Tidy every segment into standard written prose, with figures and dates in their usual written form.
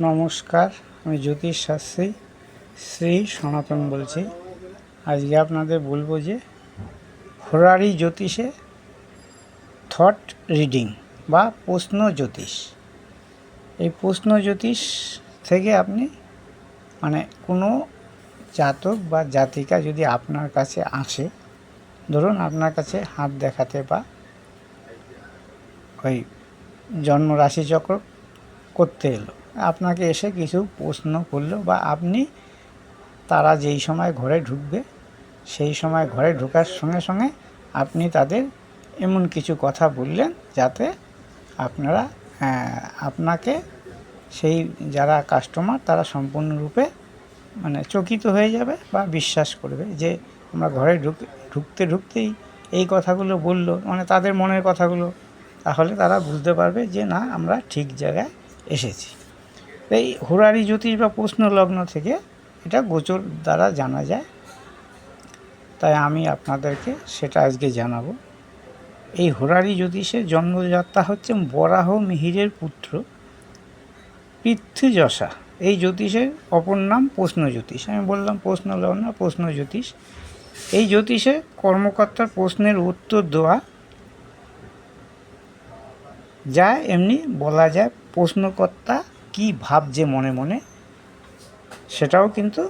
নমস্কার, আমি জ্যোতিষ শাস্ত্রী শ্রী সনাতন বলছি। আজকে আপনাদের বলবো যে হোরারি জ্যোতিষে থট রিডিং বা প্রশ্ন জ্যোতিষ। এই প্রশ্ন জ্যোতিষ থেকে আপনি কোনো জাতক বা জাতিকা যদি আপনার কাছে আসে, ধরুন আপনার কাছে হাত দেখাতে বা ওই জন্ম রাশিচক্র করতে এলো, আপনাকে এসে কিছু প্রশ্ন করলো বা আপনি তারা যেই সময় ঘরে ঢুকবে সেই সময় ঘরে ঢোকার সঙ্গে সঙ্গে আপনি তাদের এমন কিছু কথা বললেন যাতে আপনাকে সেই যারা কাস্টমার তারা সম্পূর্ণরূপে চকিত হয়ে যাবে বা বিশ্বাস করবে যে আমরা ঘরে ঢুকতেই এই কথাগুলো বলল, তাদের মনের কথাগুলো, তাহলে তারা বুঝতে পারবে যে না, আমরা ঠিক জায়গায় এসেছি। এই হোরারি জ্যোতিষ বা প্রশ্ন লগ্ন থেকে এটা গোচর দ্বারা জানা যায়, তাই আমি আপনাদেরকে সেটা আজকে জানাবো। এই হোরারি জ্যোতিষের জন্মযাত্রা হচ্ছে বরাহ মিহিরের পুত্র পৃথ্বীযশা। এই জ্যোতিষের অপর নাম প্রশ্ন জ্যোতিষ। আমি বললাম প্রশ্ন লগ্ন, প্রশ্ন জ্যোতিষ। এই জ্যোতিষে কর্মকর্তার প্রশ্নের উত্তর দেওয়া যায়, এমনি বলা যায় প্রশ্নকর্তা কি ভাবছে মনে মনে, সেটাও কিন্তু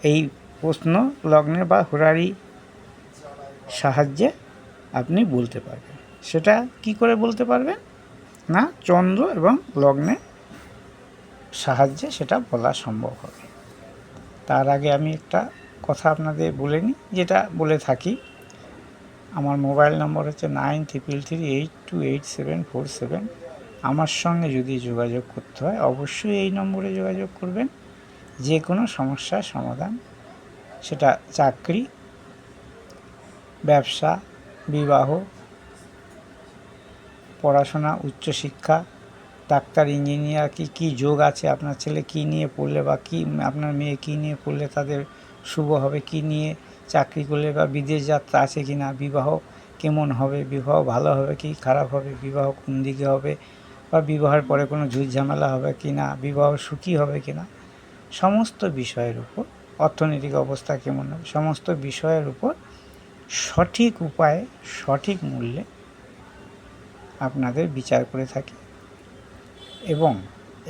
এই প্রশ্ন লগ্নে বা হোরারি সাহায্যে আপনি বলতে পারবেন। সেটা কি করে বলতে পারবেন না, চন্দ্র এবং লগ্নে সাহায্যে সেটা বলা সম্ভব হবে। তার আগে আমি একটা কথা আপনাদের বলে নিই, যেটা বলে থাকি। আমার মোবাইল নম্বর হচ্ছে 9333828747। আমার সঙ্গে যদি যোগাযোগ করতে হয় অবশ্যই এই নম্বরে যোগাযোগ করবেন। যে কোনো সমস্যার সমাধান, সেটা চাকরি, ব্যবসা, বিবাহ, পড়াশোনা, উচ্চশিক্ষা, ডাক্তার, ইঞ্জিনিয়ার, কী যোগ আছে, আপনার ছেলে কী নিয়ে পড়লে বা আপনার মেয়ে কী নিয়ে পড়লে তাদের শুভ হবে, কী নিয়ে চাকরি করলে বা বিদেশ যাত্রা আছে কি না, বিবাহ কেমন হবে, বিবাহ ভালো হবে কি খারাপ হবে, বিবাহ কোন দিকে হবে, বা বিবাহের পরে কোনো ঝুট ঝামেলা হবে কি না, বিবাহ সুখী হবে কি না, সমস্ত বিষয়ের উপর, অর্থনৈতিক অবস্থা কেমন হবে, সমস্ত বিষয়ের উপর সঠিক উপায়ে সঠিক মূল্যে আপনাদের বিচার করে থাকি। এবং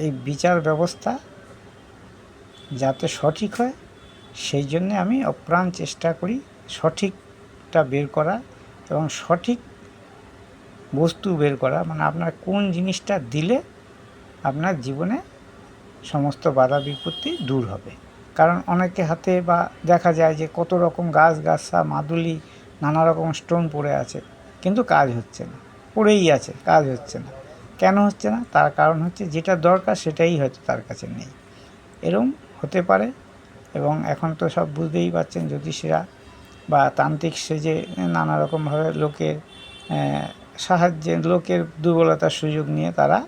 এই বিচার ব্যবস্থা যাতে সঠিক হয় সেই জন্যে আমি অপ্রাণ চেষ্টা করি সঠিকটা বের করা এবং সঠিক বস্তু বের করা, আপনার কোন জিনিসটা দিলে আপনার জীবনে সমস্ত বাধা বিপত্তি দূর হবে। কারণ অনেকে হাতে বা দেখা যায় যে কত রকম গাছগাছা, মাদুলি, নানা রকম স্টোন পড়ে আছে, কিন্তু কাজ হচ্ছে না, পড়েই আছে, কাজ হচ্ছে না। কেন হচ্ছে না? তার কারণ হচ্ছে যেটা দরকার সেটাই হয়তো তার কাছে নেই। এরকম হতে পারে। এবং এখন তো সব বুঝতেই পারছেন, জ্যোতিষীরা বা তান্ত্রিক সেজে নানা রকমভাবে লোকের সাহায্যে, লোকের দুর্বলতার সুযোগ নিয়ে তারা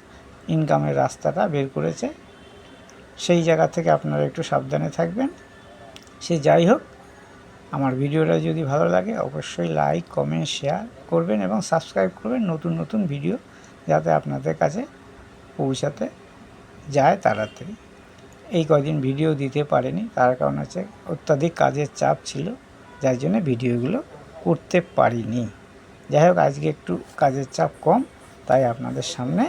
ইনকামের রাস্তাটা বের করেছে। সেই জায়গা থেকে আপনারা একটু সাবধানে থাকবেন। সে যাই হোক, আমার ভিডিওটা যদি ভালো লাগে অবশ্যই লাইক, কমেন্ট, শেয়ার করবেন এবং সাবস্ক্রাইব করবেন, নতুন নতুন ভিডিও যাতে আপনাদের কাছে পৌঁছাতে যায় তাড়াতাড়ি। এই কদিন ভিডিও দিতে পারেনি, তার কারণ হচ্ছে অত্যাধিক কাজের চাপ ছিল, যার জন্য ভিডিওগুলো করতে পারিনি। যাই হোক, আজকে একটু কাজের চাপ কম, তাই আপনাদের সামনে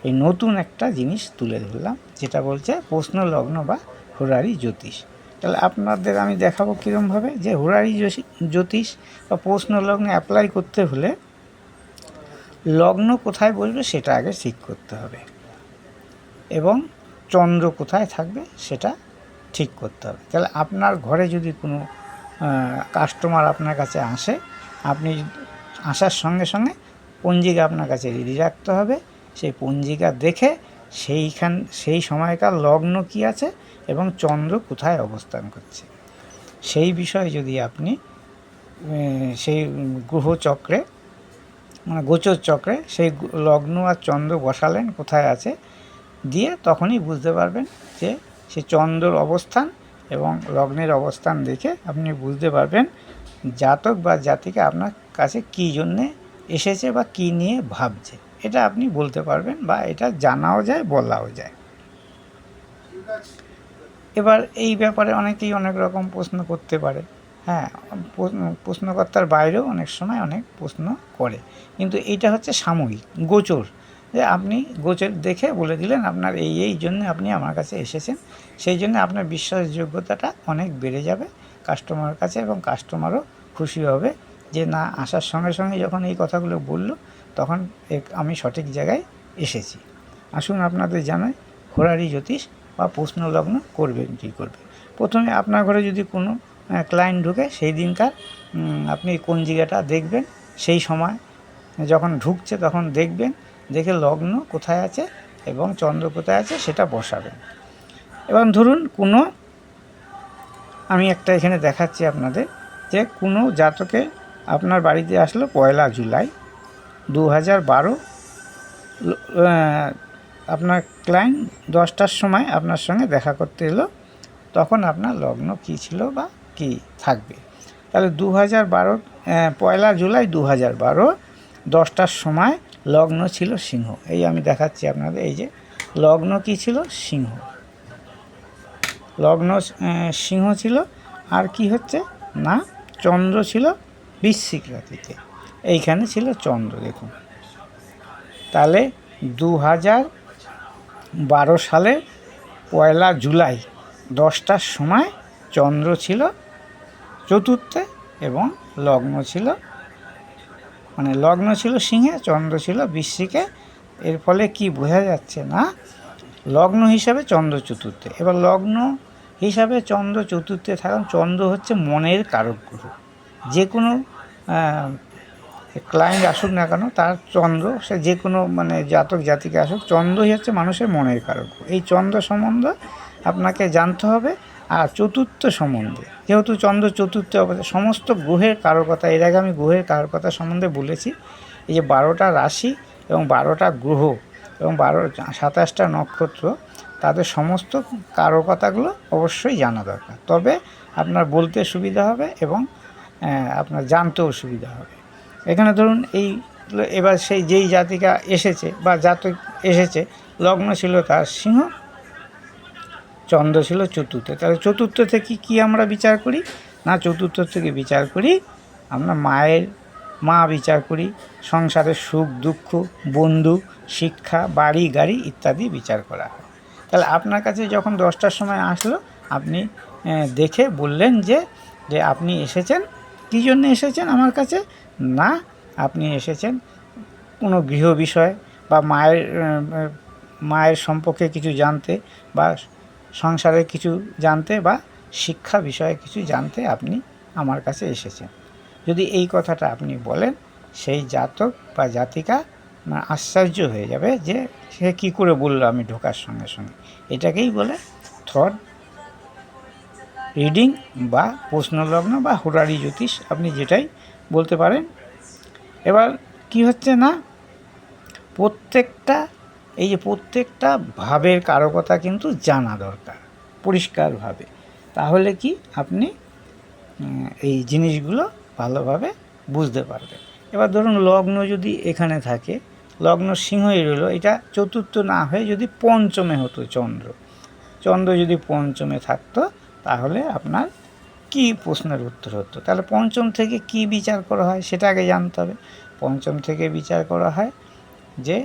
এই নতুন একটা জিনিস তুলে ধরলাম, যেটা বলছে প্রশ্ন লগ্ন বা হোরারি জ্যোতিষ। তাহলে আপনাদের আমি দেখাবো কীরকমভাবে যে হোরারি জ্যোতিষ বা প্রশ্ন লগ্নে অ্যাপ্লাই করতে হলে লগ্ন কোথায় বসবে সেটা আগে ঠিক করতে হবে এবং চন্দ্র কোথায় থাকবে সেটা ঠিক করতে হবে। তাহলে আপনার ঘরে যদি কোনো কাস্টমার আপনার কাছে আসে, আপনি আসার সঙ্গে সঙ্গে পঞ্জিকা আপনার কাছে রেডি রাখতে হবে। সেই পঞ্জিকা দেখে সেই সময়কার লগ্ন কি আছে এবং চন্দ্র কোথায় অবস্থান করছে সেই বিষয়ে যদি আপনি সেই গ্রহচক্রে গোচর চক্রে সেই লগ্ন আর চন্দ্র বসালেন কোথায় আছে দিয়ে, তখনই বুঝতে পারবেন যে সে চন্দ্রর অবস্থান এবং লগ্নের অবস্থান দেখে আপনি বুঝতে পারবেন জাতক বা জাতিকা আপনার কাছে কী জন্যে এসেছে বা কী নিয়ে ভাবছে। এটা আপনি বলতে পারবেন বা এটা জানাও যায়, বলাও যায়। এবার এই ব্যাপারে অনেকেই অনেক রকম প্রশ্ন করতে পারে। হ্যাঁ, প্রশ্নকর্তার বাইরেও অনেক সময় অনেক প্রশ্ন করে, কিন্তু এইটা হচ্ছে সাময়িক গোচর, যে আপনি গোচর দেখে বলে দিলেন আপনার এই জন্য আপনি আমার কাছে এসেছেন, সেই জন্য আপনার বিশ্বাসযোগ্যতাটা অনেক বেড়ে যাবে কাস্টমারের কাছে, এবং কাস্টমারও খুশি হবে যে না, আসার সঙ্গে সঙ্গে যখন এই কথাগুলো বলল তখন আমি সঠিক জায়গায় এসেছি। আসুন আপনাদের জানাই হোরারি জ্যোতিষ বা প্রশ্নলগ্ন করবেন কী করবে। প্রথমে আপনার ঘরে যদি কোনো ক্লায়েন্ট ঢুকে, সেই দিনকার আপনি কোন জায়গাটা দেখবেন, সেই সময় যখন ঢুকছে তখন দেখবেন, দেখে লগ্ন কোথায় আছে এবং চন্দ্র কোথায় আছে সেটা বসাবেন। এবং ধরুন কোনো, আমি একটা এখানে দেখাচ্ছি আপনাদের, যে কোনো জাতকে আপনার বাড়িতে আসলো 1 জুলাই 2012, আপনার ক্লায়েন্ট 10টার সময় আপনার সঙ্গে দেখা করতে এলো, তখন আপনার লগ্ন কী ছিল বা কী থাকবে। তাহলে 2012, 1 জুলাই 2012 10টার সময় লগ্ন ছিল সিংহ। এই আমি দেখাচ্ছি আপনাদের, এই যে লগ্ন কী ছিল, সিংহ। লগ্ন সিংহ ছিল, আর কি হচ্ছে না, চন্দ্র ছিল বৃশ্চিক রাশিতে, এইখানে ছিল চন্দ্র, দেখুন। তাহলে 2012 সালের 1 জুলাই 10টার সময় চন্দ্র ছিল চতুর্থে এবং লগ্ন ছিল, মানে লগ্ন ছিল সিংহে, চন্দ্র ছিল বৃশ্চিকে। এর ফলে কি বোঝা যাচ্ছে না, লগ্ন হিসাবে চন্দ্র চতুর্থে। এবার লগ্ন হিসাবে চন্দ্র চতুর্থে থাকা, চন্দ্র হচ্ছে মনের কারক গ্রহ। যে কোনো ক্লায়েন্ট আসুক না কেন, তার চন্দ্র, সে যে কোনো মানে জাতক জাতিকে আসুক, চন্দ্রই হচ্ছে মানুষের মনের কারক। এই চন্দ্র সম্বন্ধে আপনাকে জানতে হবে। আর চতুর্থ সম্বন্ধে, যেহেতু চন্দ্র চতুর্থে অবস্থা, সমস্ত গ্রহের কারকতা, এর আগে আমি গ্রহের কারকতা সম্বন্ধে বলেছি। এই যে 12টা রাশি এবং 12টা গ্রহ এবং 27টা নক্ষত্র, তাদের সমস্ত কারকতাগুলো অবশ্যই জানা দরকার, তবে আপনার বলতে সুবিধা হবে এবং আপনার জানতেও সুবিধা হবে। এখানে ধরুন এই, এবার সেই যেই জাতিকা এসেছে বা জাতক এসেছে, লগ্ন ছিল তার সিংহ, চন্দ্র ছিল চতুর্থে। তাহলে চতুর্থ থেকে কি আমরা বিচার করি না, চতুর্থ থেকে বিচার করি আমরা মা বিচার করি, সংসারের সুখ দুঃখ, বন্ধু, শিক্ষা, বাড়ি গাড়ি ইত্যাদি বিচার করা হয়। তাহলে আপনার কাছে যখন 10টার সময় আসলো, আপনি দেখে বললেন যে আপনি এসেছেন, কী জন্য এসেছেন আমার কাছে, না আপনি এসেছেন কোনো গৃহ বিষয় বা মায়ের সম্পর্কে কিছু জানতে, বা সংসারের কিছু জানতে, বা শিক্ষা বিষয়ে কিছু জানতে আপনি আমার কাছে এসেছেন। যদি এই কথাটা আপনি বলেন, সেই জাতক বা জাতিকা আশ্চর্য হয়ে যাবে যে সে কী করে বললো আমি ঢোকার সঙ্গে সঙ্গে। এটাকেই বলে থ্রড রিডিং বা প্রশ্নলগ্ন বা হোরারি জ্যোতিষ, আপনি যেটাই বলতে পারেন। এবার কি হচ্ছে না, প্রত্যেকটা ভাবের কারকতা কিন্তু জানা দরকার পরিষ্কারভাবে, তাহলে কি আপনি এই জিনিসগুলো ভালোভাবে বুঝতে পারবেন। এবার ধরুন লগ্ন যদি এখানে থাকে, লগ্ন সিংহই রইল, এটা চতুর্থ না হয়ে যদি পঞ্চমে হতো, চন্দ্র যদি পঞ্চমে থাকতো, তাহলে আপনার কি প্রশ্নের উত্তর হতো। তাহলে পঞ্চম থেকে কি বিচার করা হয় সেটা আগে জানতে হবে। পঞ্চম থেকে বিচার করা হয় যে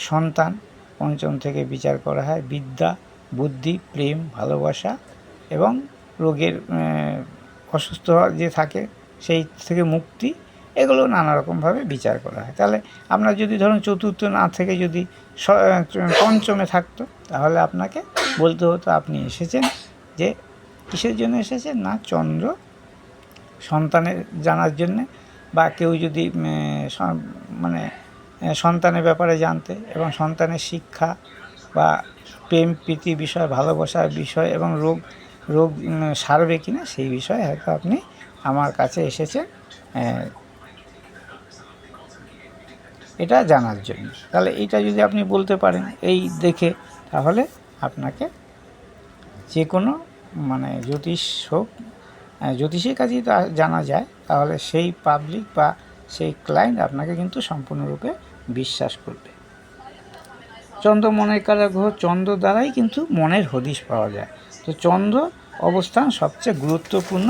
সন্তান, পঞ্চম থেকে বিচার করা হয় বিদ্যা, বুদ্ধি, প্রেম, ভালোবাসা এবং রোগের অসুস্থ যে থাকে সেই থেকে মুক্তি, এগুলো নানা রকমভাবে বিচার করা হয়। তাহলে আপনার যদি ধরুন চতুর্থ না থেকে যদি পঞ্চমে থাকতো, তাহলে আপনাকে বলতে হতো আপনি এসেছেন যে কিসের জন্য এসেছেন, না চন্দ্র সন্তানের জানার জন্যে, বা কেউ যদি মানে সন্তানের ব্যাপারে জানতে এবং সন্তানের শিক্ষা বা প্রেম প্রীতি বিষয়, ভালোবাসার বিষয় এবং রোগ সারবে কিনা সেই বিষয়ে হয়তো আপনি আমার কাছে এসেছেন এটা জানার জন্য। তাহলে এইটা যদি আপনি বলতে পারেন এই দেখে, তাহলে আপনাকে যে কোনো মানে জ্যোতিষের কাছেই তো জানা যায়, তাহলে সেই পাবলিক বা সেই ক্লায়েন্ট আপনাকে কিন্তু সম্পূর্ণরূপে বিশ্বাস করবে। চন্দ্র মনের কারক গ্রহ, চন্দ্র দ্বারাই কিন্তু মনের হদিশ পাওয়া যায়। তো চন্দ্র অবস্থান সবচেয়ে গুরুত্বপূর্ণ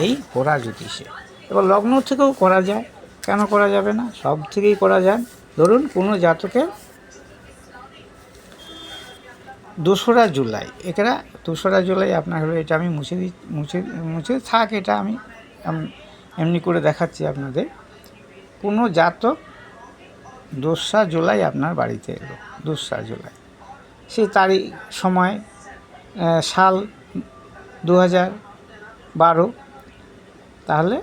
এই হোরা জ্যোতিষে। এবার লগ্ন থেকেও করা যায়, কেন করা যাবে না, সব থেকেই করা যায়। ধরুন কোনো জাতকের 2রা জুলাই, এখানে 2রা জুলাই আপনার হলো, এটা আমি মুছে থাক, এটা আমি এমনি করে দেখাচ্ছি আপনাদের। কোনো জাতক 2রা জুলাই আপনার বাড়িতে এলো, 2রা জুলাই, সেই তারিখ সময় সাল 2012, তাহলে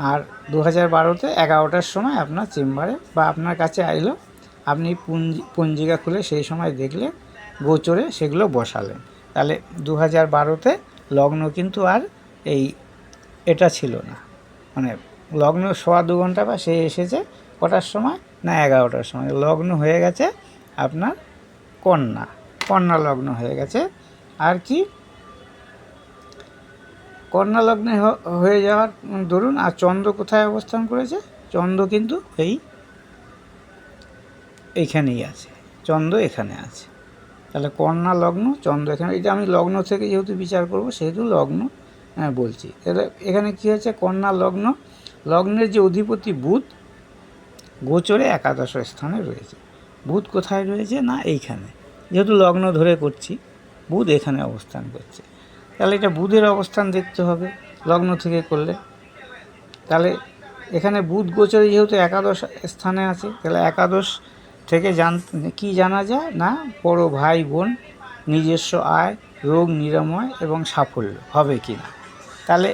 আর 2012-তে 11টার সময় আপনার চেম্বারে বা আপনার কাছে আইলো, আপনি পঞ্জিকা খুলে সেই সময় দেখলে গোচরে সেগুলো বসালেন, তাহলে 2012-তে লগ্ন কিন্তু আর এটা ছিল না, মানে লগ্ন 2.25 ঘন্টা বা সে এসেছে কটার সময় না 11টার সময়, লগ্ন হয়ে গেছে আপনার কন্যা লগ্ন হয়ে গেছে। আর কি, কন্যা লগ্নে হয়ে যাওয়ার ধরুন, আর চন্দ্র কোথায় অবস্থান করেছে, চন্দ্র কিন্তু এইখানেই আছে, চন্দ্র এখানে আছে, তাহলে কন্যা লগ্ন, চন্দ্র এখানে, এটা আমি লগ্ন থেকে যেহেতু বিচার করব সেহেতু লগ্ন বলছি। তাহলে এখানে কী হচ্ছে, কন্যা লগ্ন, লগ্নের যে অধিপতি বুধ গোচরে 11শ স্থানে রয়েছে। বুধ কোথায় রয়েছে না এইখানে, যেহেতু লগ্ন ধরে করছি, বুধ এখানে অবস্থান করছে, তাহলে এটা বুধের অবস্থান দেখতে হবে লগ্ন থেকে করলে। তাহলে এখানে বুধ গোচরে যেহেতু 11শ স্থানে আছে, তাহলে 11শ থেকে কি জানা যায় না, বড় ভাই বোন, নিজস্ব আয়, রোগ নিরাময় এবং সাফল্য হবে কি না। তাহলে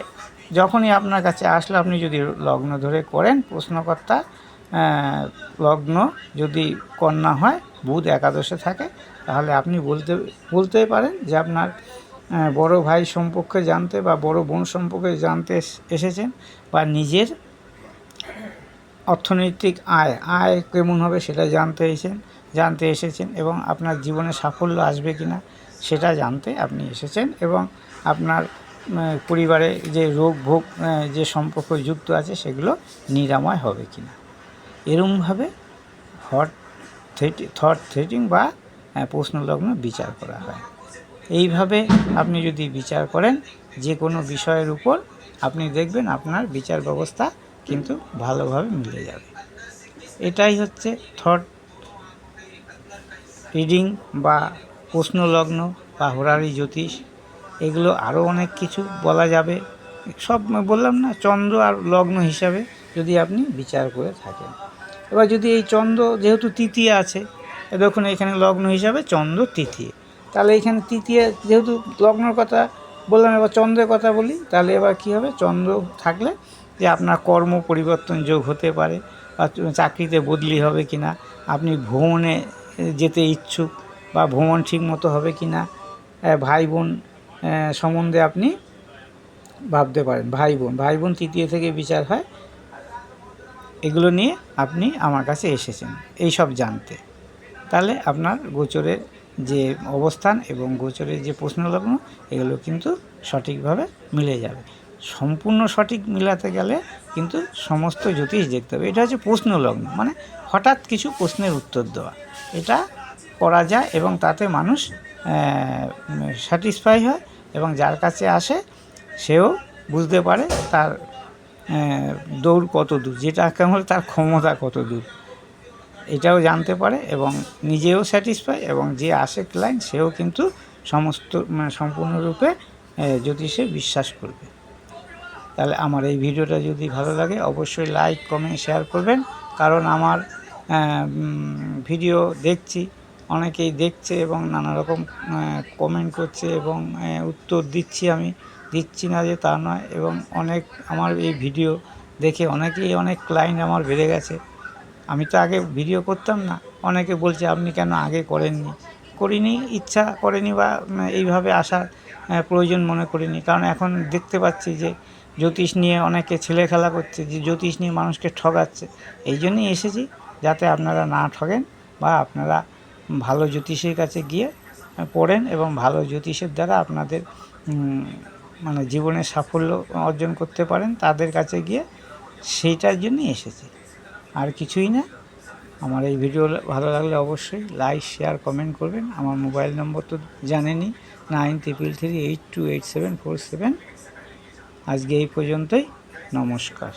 যখনই আপনার কাছে আসলে, আপনি যদি লগ্ন ধরে করেন, প্রশ্নকর্তা লগ্ন যদি কন্যা হয়, বুধ 11শে থাকে, তাহলে আপনি বলতেই পারেন যে আপনার বড় ভাই সম্পর্কে জানতে বা বড় বোন সম্পর্কে জানতে এসেছেন, বা নিজের অর্থনৈতিক আয় কেমন হবে সেটা জানতে এসেছেন, এবং আপনার জীবনে সাফল্য আসবে কি না সেটা জানতে আপনি এসেছেন, এবং আপনার পরিবারে যে রোগ ভোগ যে সম্পর্ক যুক্ত আছে সেগুলো নিরাময় হবে কি না। এরকমভাবে থট থ্রেটিং বা প্রশ্নলগ্ন বিচার করা হয়। এইভাবে আপনি যদি বিচার করেন যে কোনো বিষয়ের উপর, আপনি দেখবেন আপনার বিচার ব্যবস্থা কিন্তু ভালোভাবে মিলে যাবে। এটাই হচ্ছে থট রিডিং বা প্রশ্নলগ্ন বা হোরারি জ্যোতিষ। এগুলো আরও অনেক কিছু বলা যাবে, সব বললাম না, চন্দ্র আর লগ্ন হিসাবে যদি আপনি বিচার করে থাকেন। এবার যদি এই চন্দ্র যেহেতু তৃতীয় আছে, দেখুন এখানে লগ্ন হিসাবে চন্দ্র তৃতীয়, তাহলে এখানে তৃতীয় যেহেতু লগ্নের কথা বললাম, এবার চন্দ্রের কথা বলি, তাহলে এবার কী হবে, চন্দ্র থাকলে যে আপনার কর্ম পরিবর্তন যোগ হতে পারে, বা চাকরিতে বদলি হবে কি না, আপনি ভ্রমণে যেতে ইচ্ছুক বা ভ্রমণ ঠিক মতো হবে কি না, ভাই বোন সম্বন্ধে আপনি ভাবতে পারেন, ভাই বোন তৃতীয় থেকে বিচার হয়, এগুলো নিয়ে আপনি আমার কাছে এসেছেন এই সব জানতে। তাহলে আপনার গোচরের যে অবস্থান এবং গোচরের যে প্রশ্নলগ্ন, এগুলো কিন্তু সঠিকভাবে মিলে যাবে। সম্পূর্ণ সঠিক মিলাতে গেলে কিন্তু সমস্ত জ্যোতিষ দেখতে হবে। এটা হচ্ছে প্রশ্নলগ্ন, মানে হঠাৎ কিছু প্রশ্নের উত্তর দেওয়া, এটা করা যায়, এবং তাতে মানুষ স্যাটিসফাই হয়, এবং যার কাছে আসে সেও বুঝতে পারে তার দৌড় কত দূর, যেটা কেমন তার ক্ষমতা কত দূর, এটাও জানতে পারে, এবং নিজেও স্যাটিসফাই, এবং যে আসে ক্লায়েন্ট সেও কিন্তু সম্পূর্ণরূপে জ্যোতিষে বিশ্বাস করবে। তাহলে আমার এই ভিডিওটা যদি ভালো লাগে অবশ্যই লাইক কমেন্ট শেয়ার করবেন, কারণ আমার ভিডিও দেখছি, অনেকেই দেখছে এবং নানা রকম কমেন্ট করছে, এবং উত্তর দিচ্ছি না যে তা নয়, এবং আমার এই ভিডিও দেখে অনেক ক্লায়েন্ট আমার বেড়ে গেছে। আমি তো আগে ভিডিও করতাম না, অনেকে বলছে আপনি কেন আগে করিনি, ইচ্ছা করেনি, বা এইভাবে আসার প্রয়োজন মনে করিনি, কারণ এখন দেখতে পাচ্ছি যে জ্যোতিষ নিয়ে অনেকে ছেলে খেলা করছে, যে জ্যোতিষ নিয়ে মানুষকে ঠকাচ্ছে। এই জন্যই এসেছি, যাতে আপনারা না ঠকেন, বা আপনারা ভালো জ্যোতিষের কাছে গিয়ে পড়েন, এবং ভালো জ্যোতিষের দ্বারা আপনাদের মানে জীবনে সাফল্য অর্জন করতে পারেন, তাদের কাছে গিয়ে, সেইটার জন্যই এসেছি, আর কিছুই না। আমার এই ভিডিও ভালো লাগলে অবশ্যই লাইক শেয়ার কমেন্ট করবেন। আমার মোবাইল নম্বর তো জানেনই, 9333828747। আজকে এই পর্যন্তই, নমস্কার।